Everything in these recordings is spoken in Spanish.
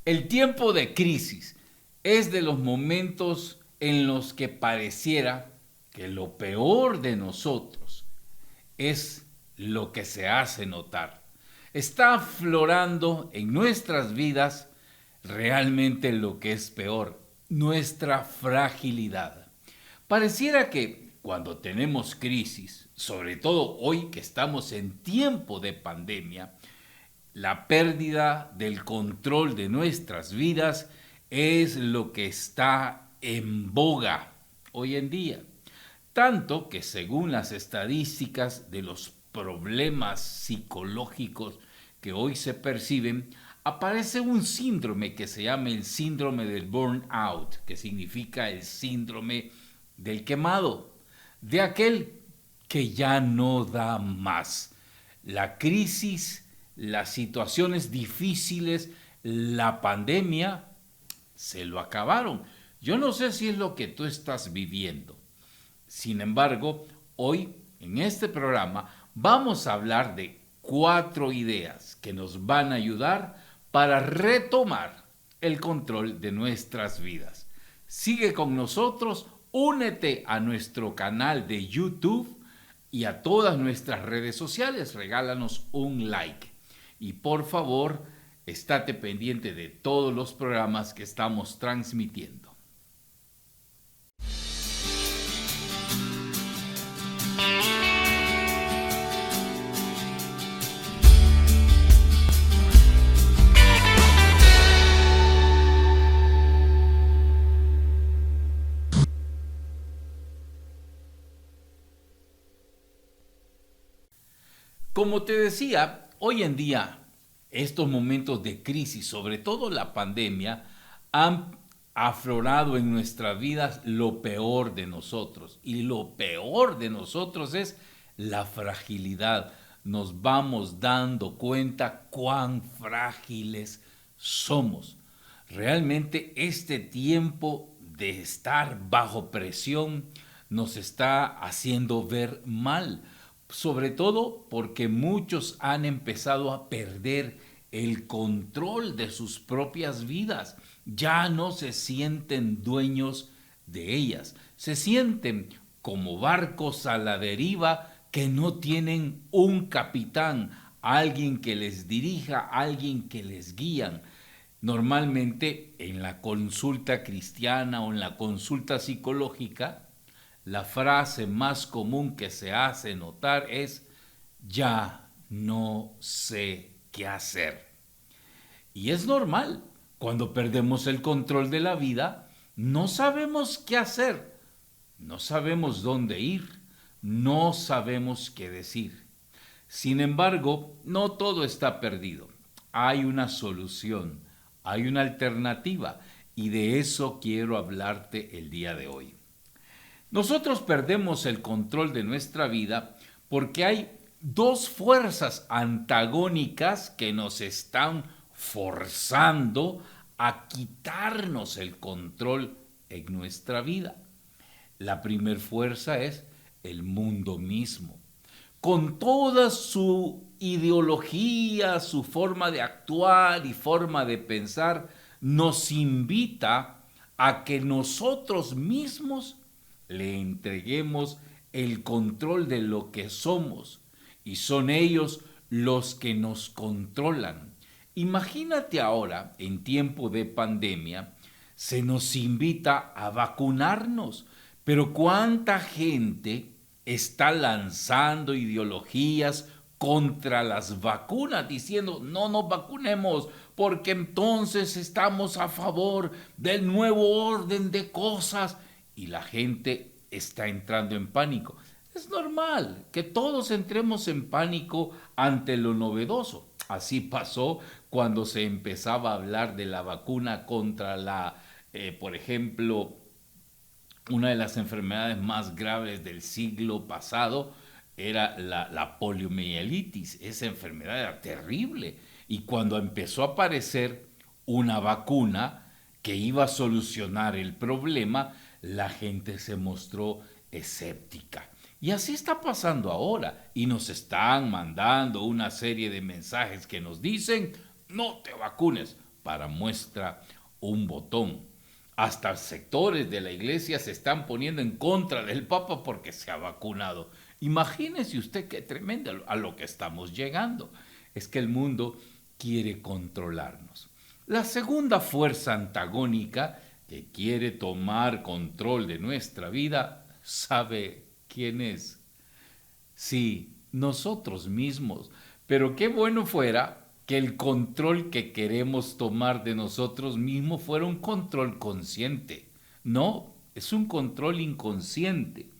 El tiempo de crisis es de los momentos en los que pareciera que lo peor de nosotros es lo que se hace notar. Está aflorando en nuestras vidas realmente lo que es peor, nuestra fragilidad. Pareciera que cuando tenemos crisis, sobre todo hoy que estamos en tiempo de pandemia, la pérdida del control de nuestras vidas es lo que está en boga hoy en día. Tanto que según las estadísticas de los problemas psicológicos que hoy se perciben, aparece un síndrome que se llama el síndrome del burnout, que significa el síndrome del quemado, de aquel que ya no da más. La crisis, las situaciones difíciles, la pandemia, se lo acabaron. Yo no sé si es lo que tú estás viviendo. Sin embargo, hoy en este programa vamos a hablar de 4 ideas que nos van a ayudar para retomar el control de nuestras vidas. Sigue con nosotros, únete a nuestro canal de YouTube y a todas nuestras redes sociales. Regálanos un like. Y por favor, estate pendiente de todos los programas que estamos transmitiendo. Como te decía, hoy en día, estos momentos de crisis, sobre todo la pandemia, han aflorado en nuestras vidas lo peor de nosotros. Y lo peor de nosotros es la fragilidad. Nos vamos dando cuenta cuán frágiles somos. Realmente este tiempo de estar bajo presión nos está haciendo ver mal, sobre todo porque muchos han empezado a perder el control de sus propias vidas. Ya no se sienten dueños de ellas, se sienten como barcos a la deriva que no tienen un capitán, alguien que les dirija, alguien que les guían. Normalmente en la consulta cristiana o en la consulta psicológica, la frase más común que se hace notar es ya no sé qué hacer. Y es normal, cuando perdemos el control de la vida, no sabemos qué hacer, no sabemos dónde ir, no sabemos qué decir. Sin embargo, no todo está perdido. Hay una solución, hay una alternativa y de eso quiero hablarte el día de hoy. Nosotros perdemos el control de nuestra vida porque hay dos fuerzas antagónicas que nos están forzando a quitarnos el control en nuestra vida. La primera fuerza es el mundo mismo, con toda su ideología, su forma de actuar y forma de pensar, nos invita a que nosotros mismos le entreguemos el control de lo que somos y son ellos los que nos controlan. Imagínate ahora, en tiempo de pandemia, se nos invita a vacunarnos, pero ¿cuánta gente está lanzando ideologías contra las vacunas, diciendo no nos vacunemos porque entonces estamos a favor del nuevo orden de cosas? Y la gente está entrando en pánico. Es normal que todos entremos en pánico ante lo novedoso. Así pasó cuando se empezaba a hablar de la vacuna contra por ejemplo, una de las enfermedades más graves del siglo pasado era la poliomielitis. Esa enfermedad era terrible. Y cuando empezó a aparecer una vacuna que iba a solucionar el problema, la gente se mostró escéptica. Y así está pasando ahora. Y nos están mandando una serie de mensajes que nos dicen, no te vacunes. para muestra un botón. Hasta sectores de la iglesia se están poniendo en contra del Papa porque se ha vacunado. Imagínese usted qué tremendo a lo que estamos llegando. Es que el mundo quiere controlarnos. La segunda fuerza antagónica que quiere tomar control de nuestra vida, ¿sabe quién es? Sí, nosotros mismos. Pero qué bueno fuera que el control que queremos tomar de nosotros mismos fuera un control consciente. No, es un control inconsciente.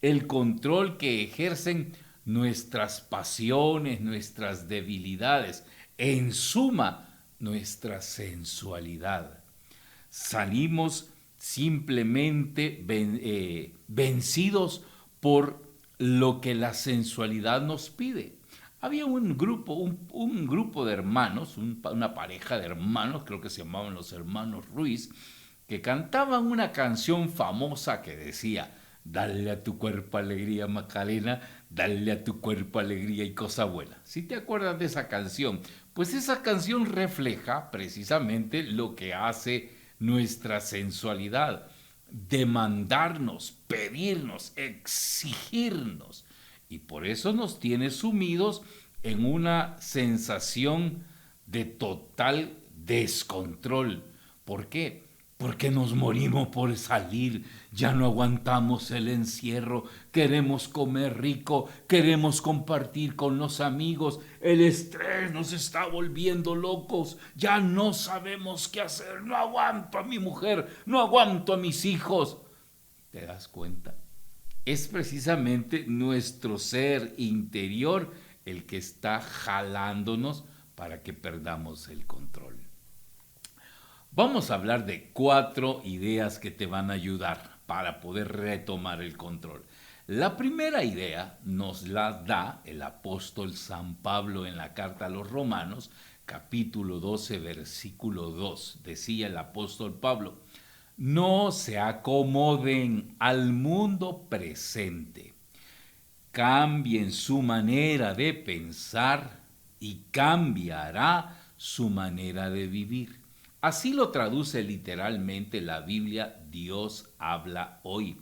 El control que ejercen nuestras pasiones, nuestras debilidades, en suma, nuestra sensualidad. Salimos simplemente vencidos por lo que la sensualidad nos pide. Había un grupo de hermanos, una pareja de hermanos, creo que se llamaban los hermanos Ruiz, que cantaban una canción famosa que decía: dale a tu cuerpo alegría, Macarena, dale a tu cuerpo alegría y cosa buena. Si te acuerdas de esa canción, pues esa canción refleja precisamente lo que hace nuestra sensualidad: demandarnos, pedirnos, exigirnos. Y por eso nos tiene sumidos en una sensación de total descontrol. ¿Por qué? Porque nos morimos por salir, ya no aguantamos el encierro, queremos comer rico, queremos compartir con los amigos, el estrés nos está volviendo locos, ya no sabemos qué hacer, no aguanto a mi mujer, no aguanto a mis hijos. ¿Te das cuenta? Es precisamente nuestro ser interior el que está jalándonos para que perdamos el control. Vamos a hablar de 4 ideas que te van a ayudar para poder retomar el control. La primera idea nos la da el apóstol San Pablo en la carta a los Romanos, capítulo 12, versículo 2. Decía el apóstol Pablo: no se acomoden al mundo presente, cambien su manera de pensar y cambiará su manera de vivir. Así lo traduce literalmente la Biblia Dios habla hoy.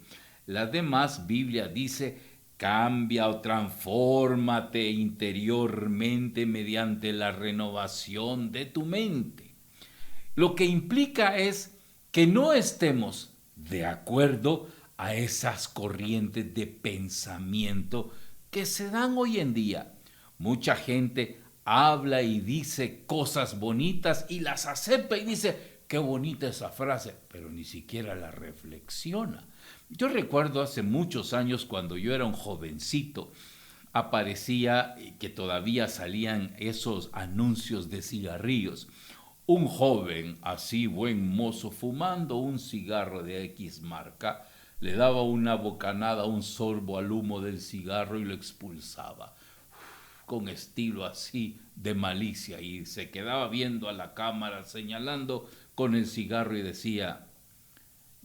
La demás Biblia dice: cambia o transfórmate interiormente mediante la renovación de tu mente. Lo que implica es que no estemos de acuerdo a esas corrientes de pensamiento que se dan hoy en día. Mucha gente habla y dice cosas bonitas y las acepta y dice: qué bonita esa frase, pero ni siquiera la reflexiona. Yo recuerdo hace muchos años, cuando yo era un jovencito, aparecía que todavía salían esos anuncios de cigarrillos. Un joven, así buen mozo, fumando un cigarro de X marca, le daba una bocanada, un sorbo al humo del cigarro y lo expulsaba con estilo así de malicia, y se quedaba viendo a la cámara, señalando con el cigarro y decía: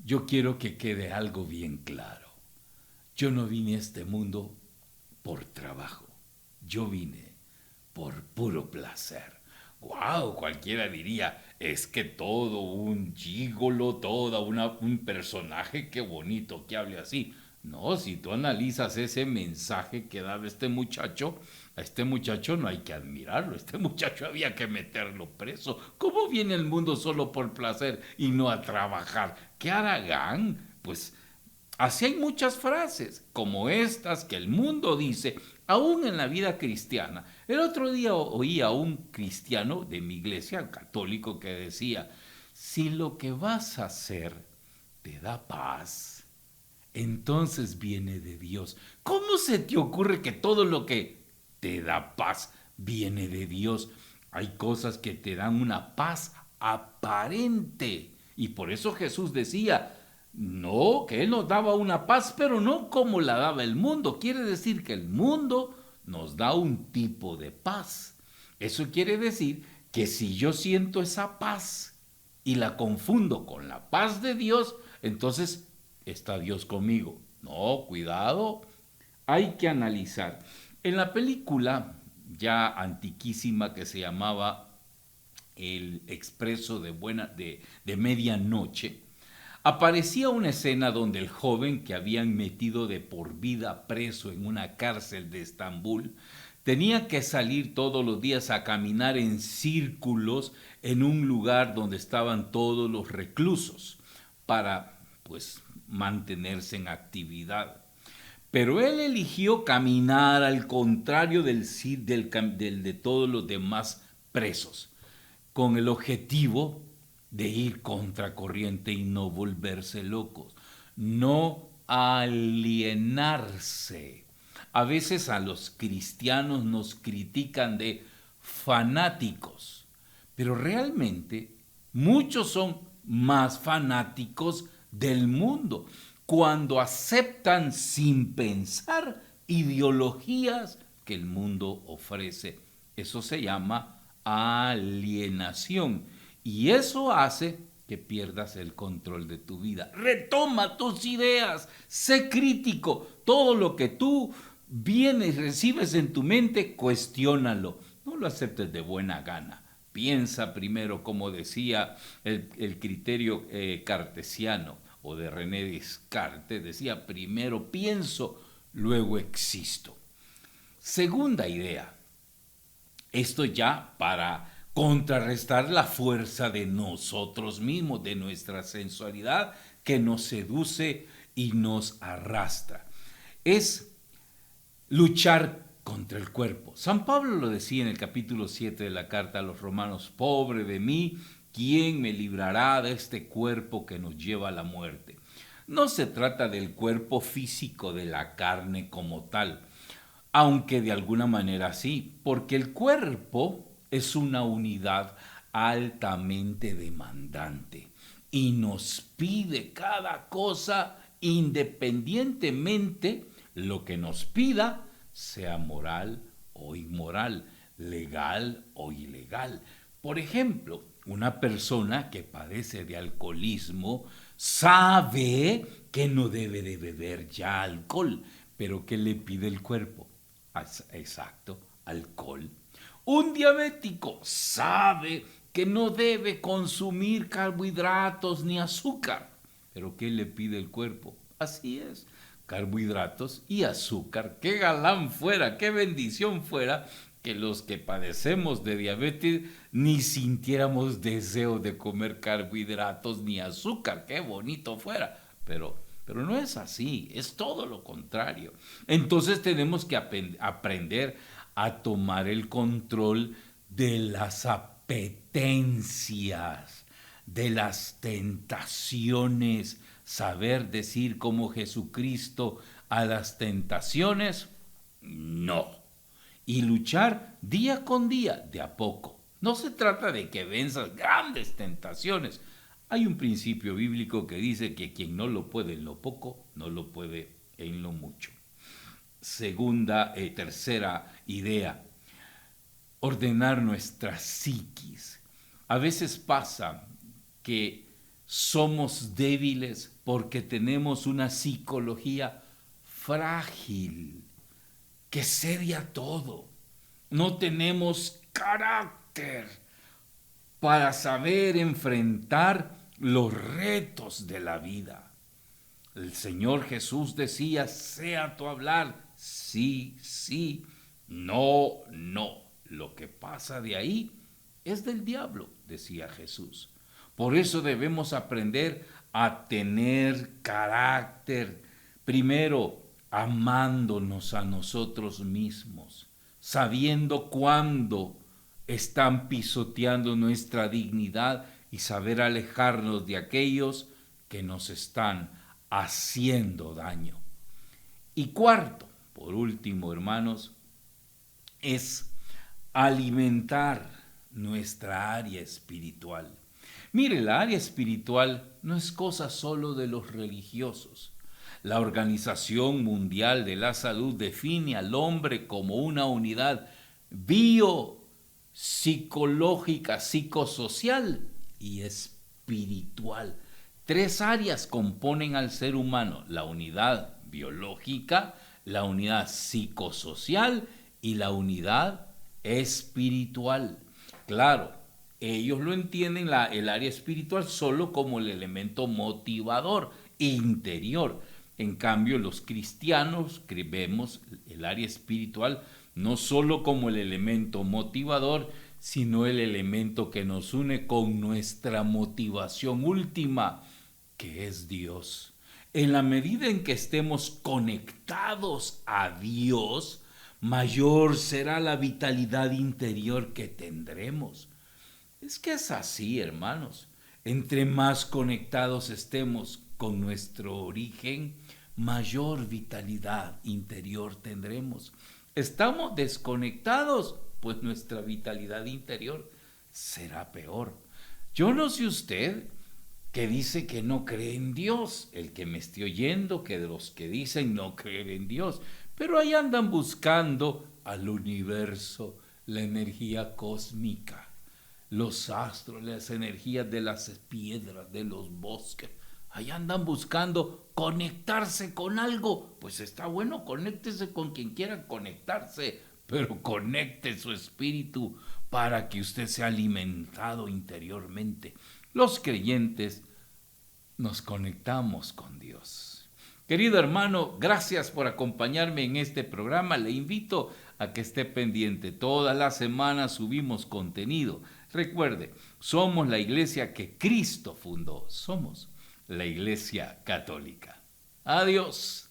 yo quiero que quede algo bien claro. Yo no vine a este mundo por trabajo. Yo vine por puro placer. ¡Guau! Cualquiera diría: es que todo un gigolo, un personaje, qué bonito que hable así. No, si tú analizas ese mensaje que daba este muchacho, a este muchacho no hay que admirarlo, este muchacho había que meterlo preso. ¿Cómo viene el mundo solo por placer y no a trabajar? ¿Qué haragán? Pues así hay muchas frases como estas que el mundo dice, aún en la vida cristiana. El otro día oí a un cristiano de mi iglesia, católico, que decía: si lo que vas a hacer te da paz, entonces viene de Dios. ¿Cómo se te ocurre que todo lo que te da paz viene de Dios? Hay cosas que te dan una paz aparente. Y por eso Jesús decía: no, que Él nos daba una paz, pero no como la daba el mundo. Quiere decir que el mundo nos da un tipo de paz. Eso quiere decir que si yo siento esa paz y la confundo con la paz de Dios, entonces está Dios conmigo. No, cuidado, hay que analizar. En la película ya antiquísima que se llamaba el Expreso de medianoche, aparecía una escena donde el joven que habían metido de por vida preso en una cárcel de Estambul tenía que salir todos los días a caminar en círculos en un lugar donde estaban todos los reclusos para, pues, mantenerse en actividad. Pero él eligió caminar al contrario de todos los demás presos, con el objetivo de ir contracorriente y no volverse locos, no alienarse. A veces a los cristianos nos critican de fanáticos, pero realmente muchos son más fanáticos del mundo cuando aceptan sin pensar ideologías que el mundo ofrece. Eso se llama alienación y eso hace que pierdas el control de tu vida. Retoma tus ideas, sé crítico, todo lo que tú vienes y recibes en tu mente, cuestiónalo, no lo aceptes de buena gana. Piensa primero, como decía el criterio cartesiano o de René Descartes, decía primero pienso, luego existo. Segunda idea, esto ya para contrarrestar la fuerza de nosotros mismos, de nuestra sensualidad que nos seduce y nos arrastra. Es luchar contra el cuerpo. San Pablo lo decía en el capítulo 7 de la carta a los Romanos: pobre de mí, ¿quién me librará de este cuerpo que nos lleva a la muerte? No se trata del cuerpo físico de la carne como tal, aunque de alguna manera sí, porque el cuerpo es una unidad altamente demandante y nos pide cada cosa independientemente lo que nos pida, sea moral o inmoral, legal o ilegal. Por ejemplo, una persona que padece de alcoholismo sabe que no debe de beber ya alcohol, pero ¿qué le pide el cuerpo? Exacto, alcohol. Un diabético sabe que no debe consumir carbohidratos ni azúcar, pero ¿qué le pide el cuerpo? Así es, carbohidratos y azúcar. Qué galán fuera, qué bendición fuera que los que padecemos de diabetes ni sintiéramos deseo de comer carbohidratos ni azúcar. Qué bonito fuera, pero no es así, es todo lo contrario. Entonces tenemos que aprender a tomar el control de las apetencias, de las tentaciones, saber decir como Jesucristo a las tentaciones, no. Y luchar día con día, de a poco. No se trata de que venzas grandes tentaciones. Hay un principio bíblico que dice que quien no lo puede en lo poco, no lo puede en lo mucho. Tercera idea, ordenar nuestra psiquis. A veces pasa que somos débiles porque tenemos una psicología frágil, que cede a todo. No tenemos carácter para saber enfrentar los retos de la vida. El Señor Jesús decía: sea tu hablar sí, sí, no, no. Lo que pasa de ahí es del diablo, decía Jesús. Por eso debemos aprender a tener carácter, primero amándonos a nosotros mismos, sabiendo cuándo están pisoteando nuestra dignidad y saber alejarnos de aquellos que nos están haciendo daño. Y cuarto, por último, hermanos, es alimentar nuestra área espiritual. Mire, la área espiritual no es cosa solo de los religiosos. La Organización Mundial de la Salud define al hombre como una unidad biopsicológica, psicosocial y espiritual. 3 áreas componen al ser humano: la unidad biológica, la unidad psicosocial y la unidad espiritual. Claro, Ellos lo entienden el área espiritual solo como el elemento motivador interior. En cambio, los cristianos vemos el área espiritual no solo como el elemento motivador, sino el elemento que nos une con nuestra motivación última, que es Dios. En la medida en que estemos conectados a Dios, mayor será la vitalidad interior que tendremos. Es que es así, hermanos. Entre más conectados estemos con nuestro origen, mayor vitalidad interior tendremos. Estamos desconectados, pues nuestra vitalidad interior será peor. Yo no sé usted que dice que no cree en Dios, el que me esté oyendo, que de los que dicen no creer en Dios, pero ahí andan buscando al universo, la energía cósmica, los astros, las energías de las piedras, de los bosques. Ahí andan buscando conectarse con algo. Pues está bueno, conéctese con quien quiera conectarse, pero conecte su espíritu para que usted sea alimentado interiormente. Los creyentes nos conectamos con Dios. Querido hermano, gracias por acompañarme en este programa. Le invito a que esté pendiente. Todas las semanas subimos contenido. Recuerde, somos la iglesia que Cristo fundó. Somos la Iglesia Católica. Adiós.